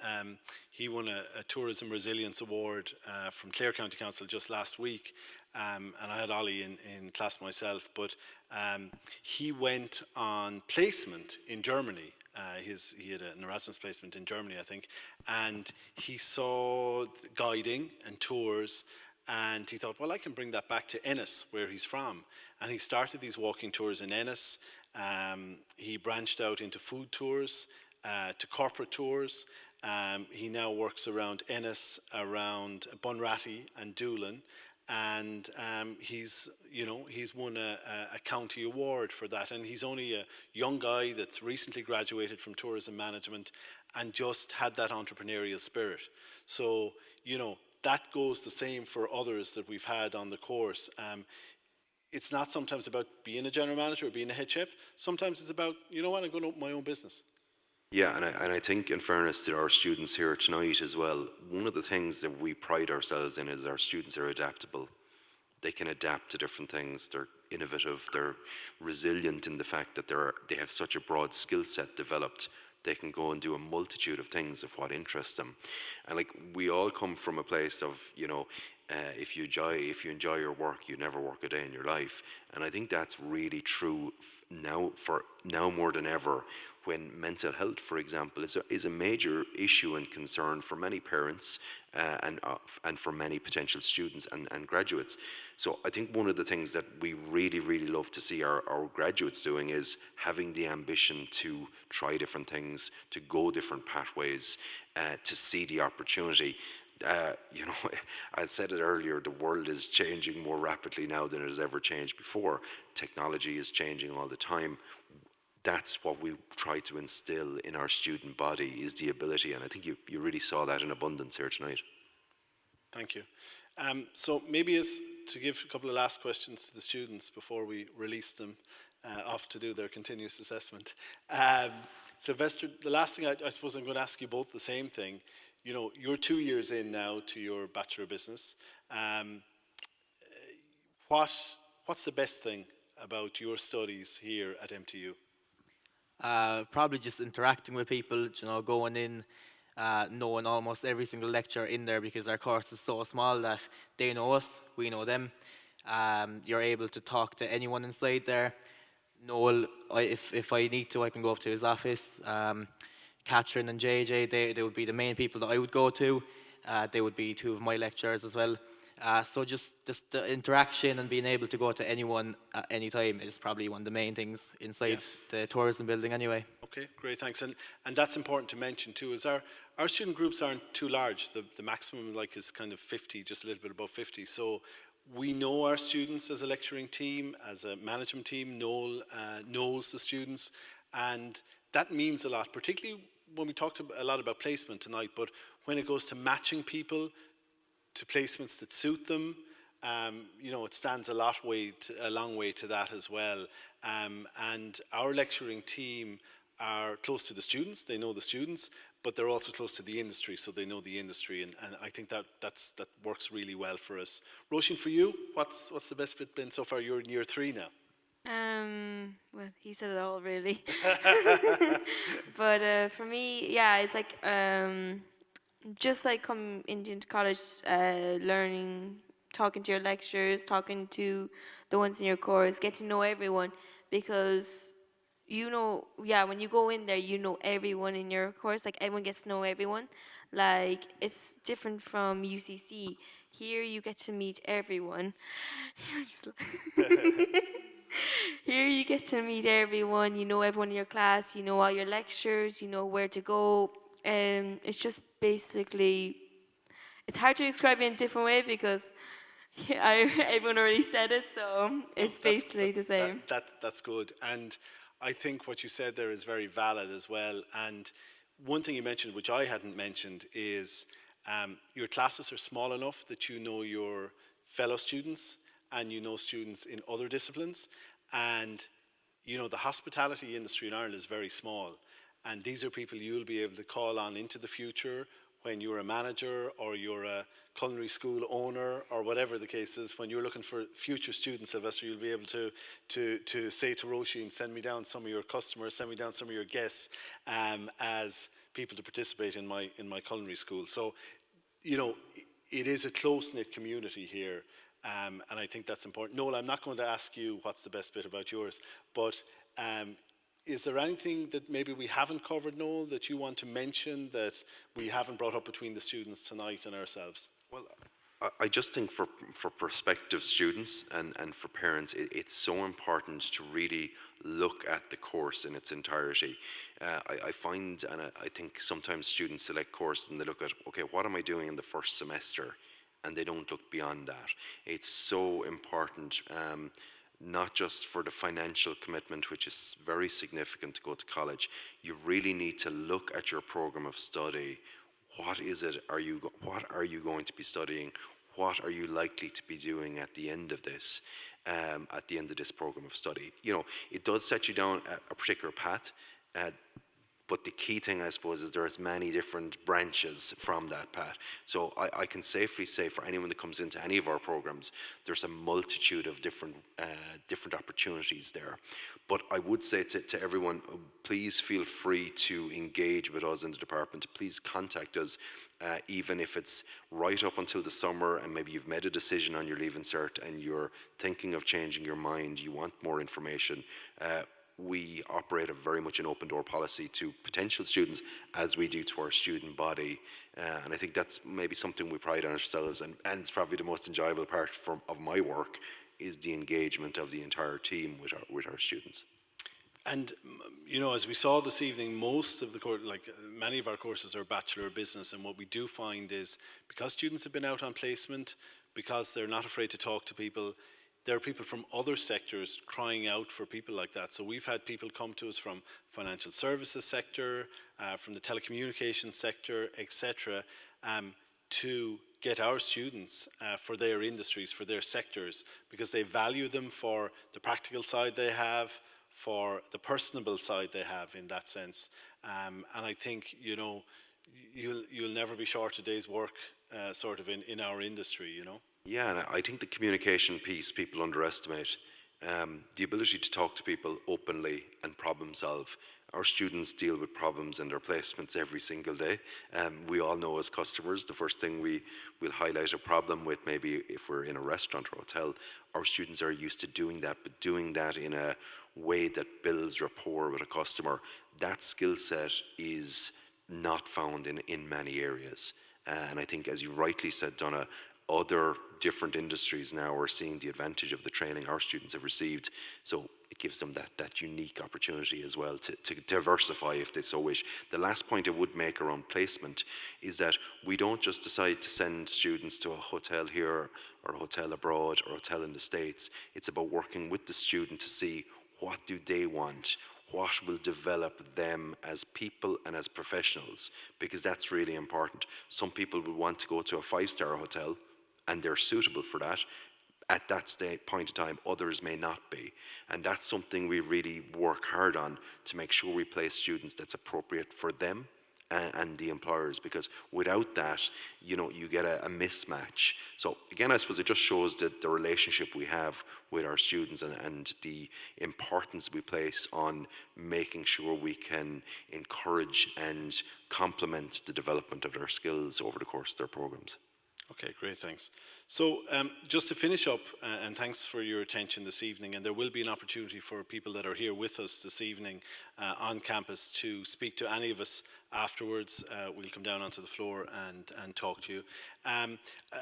he won a Tourism Resilience Award from Clare County Council just last week, and I had Ollie in class myself, but he went on placement in Germany. He had an Erasmus placement in Germany, I think, and he saw guiding and tours, and he thought, well, I can bring that back to Ennis, where he's from. And he started these walking tours in Ennis. He branched out into food tours, to corporate tours. He now works around Ennis, around Bunratty and Doolin. And he's won a county award for that. And he's only a young guy that's recently graduated from tourism management and just had that entrepreneurial spirit. So, that goes the same for others that we've had on the course. It's not sometimes about being a general manager or being a head chef. Sometimes it's about, I'm going to open my own business. Yeah, and I think, in fairness to our students here tonight as well, one of the things that we pride ourselves in is our students are adaptable. They can adapt to different things. They're innovative. They're resilient in the fact that they have such a broad skill set developed. They can go and do a multitude of things of what interests them. And like, we all come from a place of, if you enjoy your work, you never work a day in your life. And I think that's really true now more than ever, when mental health, for example, is a major issue and concern for many parents and for many potential students and graduates. So I think one of the things that we really, really love to see our graduates doing is having the ambition to try different things, to go different pathways, to see the opportunity. I said it earlier, the world is changing more rapidly now than it has ever changed before. Technology is changing all the time. That's what we try to instill in our student body, is the ability, and I think you really saw that in abundance here tonight. Thank you. So maybe as to give a couple of last questions to the students before we release them off to do their continuous assessment. Sylvester, the last thing I suppose I'm going to ask you both the same thing. You're 2 years in now to your Bachelor of Business. What's the best thing about your studies here at MTU? Probably just interacting with people, you know, going in, knowing almost every single lecturer in there because our course is so small that they know us, we know them. You're able to talk to anyone inside there. Noel, if I need to, I can go up to his office. Catherine and JJ, they would be the main people that I would go to. They would be two of my lecturers as well. So just the interaction and being able to go to anyone at any time is probably one of the main things inside the tourism building anyway. Okay, great, thanks. And that's important to mention too, is our student groups aren't too large. The maximum like is kind of 50, just a little bit above 50. So we know our students as a lecturing team, as a management team. Noel knows the students, and that means a lot, particularly when we talked a lot about placement tonight, but when it goes to matching people to placements that suit them, you know, it stands a long way to that as well. And our lecturing team are close to the students, they know the students, but they're also close to the industry, so they know the industry, and I think that works really well for us. Roisin, for you, what's the best bit been so far? You're in year 3 now. Well, he said it all really. But for me, yeah, it's like just like come into college, learning, talking to your lecturers, talking to the ones in your course, get to know everyone, because you know, yeah, when you go in there, you know everyone in your course. Like everyone gets to know everyone. Like it's different from UCC. Here you get to meet everyone. You're just like here you get to meet everyone. You know everyone in your class. You know all your lectures. You know where to go. It's just basically. It's hard to describe it in a different way because everyone already said it. So it's basically the same. That's good. And I think what you said there is very valid as well. And one thing you mentioned, which I hadn't mentioned, is your classes are small enough that you know your fellow students and you know students in other disciplines. And, you know, the hospitality industry in Ireland is very small. And these are people you'll be able to call on into the future when you're a manager or you're a culinary school owner or whatever the case is. When you're looking for future students, Sylvester, you'll be able to say to Roisin, send me down some of your customers, send me down some of your guests as people to participate in my culinary school. So, you know, it is a close-knit community here, and I think that's important. Noel, I'm not going to ask you what's the best bit about yours, but is there anything that maybe we haven't covered, Noel, that you want to mention that we haven't brought up between the students tonight and ourselves? Well, I just think for prospective students and for parents, it's so important to really look at the course in its entirety. I find, and I think sometimes students select courses and they look at, okay, what am I doing in the first semester? And they don't look beyond that. It's so important, not just for the financial commitment, which is very significant to go to college. You really need to look at your program of study. What are you going to be studying? What are you likely to be doing at the end of this? At the end of this program of study, you know, it does set you down a particular path. But the key thing, I suppose, is there's many different branches from that path. So I can safely say for anyone that comes into any of our programs, there's a multitude of different opportunities there. But I would say to everyone, please feel free to engage with us in the department. Please contact us, even if it's right up until the summer and maybe you've made a decision on your Leaving Cert and you're thinking of changing your mind, you want more information. We operate very much an open door policy to potential students as we do to our student body. And I think that's maybe something we pride on ourselves, and it's probably the most enjoyable part of my work is the engagement of the entire team with our students. And, you know, as we saw this evening, most of the many of our courses are Bachelor of Business, and what we do find is because students have been out on placement, because they're not afraid to talk to people, there are people from other sectors crying out for people like that. So we've had people come to us from financial services sector, from the telecommunications sector, etc., to get our students for their industries, for their sectors, because they value them for the practical side they have, for the personable side they have in that sense. And I think, you know, you'll never be short a day's work sort of in our industry, you know. Yeah, and I think the communication piece people underestimate. the ability to talk to people openly and problem solve. Our students deal with problems in their placements every single day. We all know as customers, the first thing we'll highlight a problem with, maybe if we're in a restaurant or hotel, our students are used to doing that, but doing that in a way that builds rapport with a customer. That skill set is not found in many areas. And I think, as you rightly said, Donna, other different industries now are seeing the advantage of the training our students have received. So it gives them that unique opportunity as well to diversify if they so wish. The last point I would make around placement is that we don't just decide to send students to a hotel here or a hotel abroad or a hotel in the States. It's about working with the student to see what do they want, what will develop them as people and as professionals, because that's really important. Some people will want to go to a 5-star hotel and they're suitable for that at that point in time. Others may not be, and that's something we really work hard on to make sure we place students that's appropriate for them and the employers, because without that, you get a mismatch. So again, I suppose it just shows that the relationship we have with our students and the importance we place on making sure we can encourage and complement the development of their skills over the course of their programs. Okay, great, thanks. So just to finish up, and thanks for your attention this evening, and there will be an opportunity for people that are here with us this evening on campus to speak to any of us afterwards. We'll come down onto the floor and talk to you.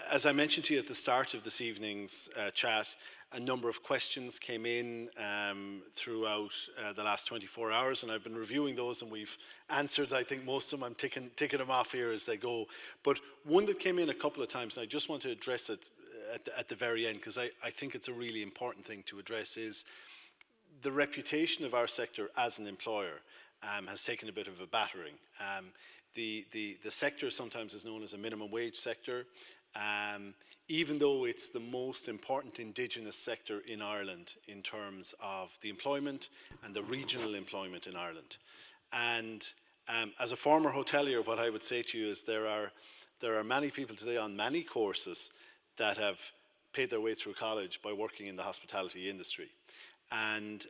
As I mentioned to you at the start of this evening's chat, a number of questions came in throughout the last 24 hours, and I've been reviewing those, and we've answered, I think, most of them. I'm ticking them off here as they go. But one that came in a couple of times, and I just want to address it at the very end, because I think it's a really important thing to address, is the reputation of our sector as an employer has taken a bit of a battering. The sector sometimes is known as a minimum wage sector. Even though it's the most important indigenous sector in Ireland in terms of the employment and the regional employment in Ireland. And as a former hotelier, what I would say to you is there are many people today on many courses that have paid their way through college by working in the hospitality industry. And,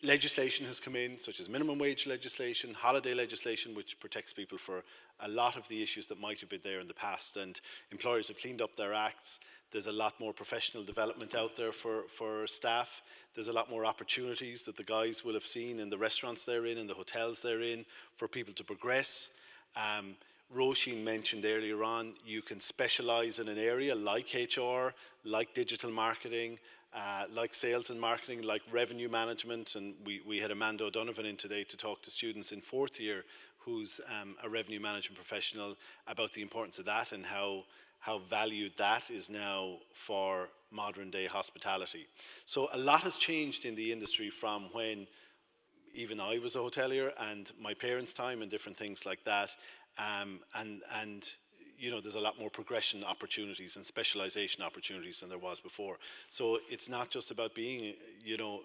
legislation has come in, such as minimum wage legislation, holiday legislation, which protects people for a lot of the issues that might have been there in the past, and employers have cleaned up their acts. There's a lot more professional development out there for staff. There's a lot more opportunities that the guys will have seen in the restaurants they're in and the hotels they're in for people to progress. Roisin mentioned earlier on, you can specialise in an area like HR, like digital marketing, like sales and marketing, like revenue management, and we had Amanda O'Donovan in today to talk to students in 4th year who's a revenue management professional about the importance of that and how valued that is now for modern day hospitality. So a lot has changed in the industry from when even I was a hotelier and my parents' time and different things like that, and there's a lot more progression opportunities and specialization opportunities than there was before. So it's not just about being,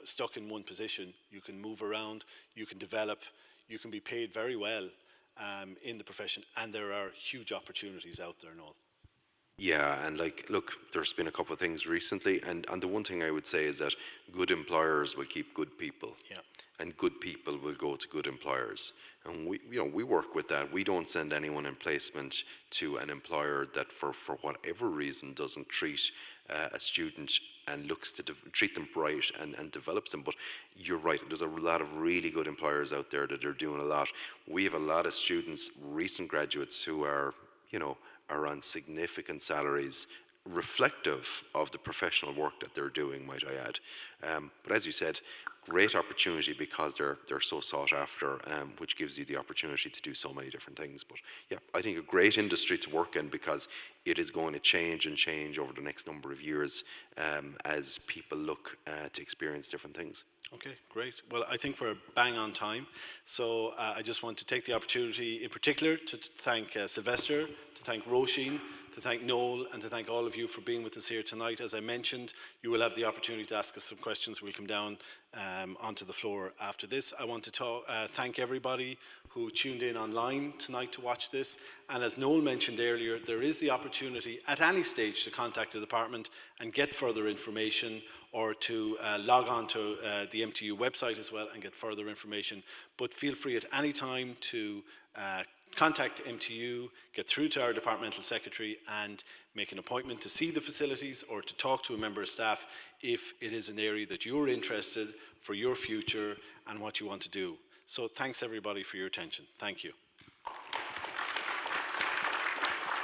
stuck in one position. You can move around, you can develop, you can be paid very well in the profession, and there are huge opportunities out there and all. Yeah, and look, there's been a couple of things recently, and the one thing I would say is that good employers will keep good people. Yeah. And good people will go to good employers. And we work with that. We don't send anyone in placement to an employer that for whatever reason doesn't treat a student and looks to treat them right and develops them. But you're right, there's a lot of really good employers out there that are doing a lot. We have a lot of students, recent graduates, who are on significant salaries, reflective of the professional work that they're doing, might I add. But as you said, great opportunity because they're so sought after, which gives you the opportunity to do so many different things. But yeah, I think a great industry to work in because it is going to change over the next number of years as people look to experience different things. Okay, great. Well, I think we're bang on time. So I just want to take the opportunity in particular to thank Sylvester, to thank Roisin, to thank Noel, and to thank all of you for being with us here tonight. As I mentioned, you will have the opportunity to ask us some questions. We'll come down onto the floor after this. I want to thank everybody who tuned in online tonight to watch this. And as Noel mentioned earlier, there is the opportunity at any stage to contact the department and get further information or to log on to the MTU website as well and get further information. But feel free at any time to contact MTU, get through to our departmental secretary and make an appointment to see the facilities or to talk to a member of staff if it is an area that you're interested for your future and what you want to do. So thanks everybody for your attention. Thank you.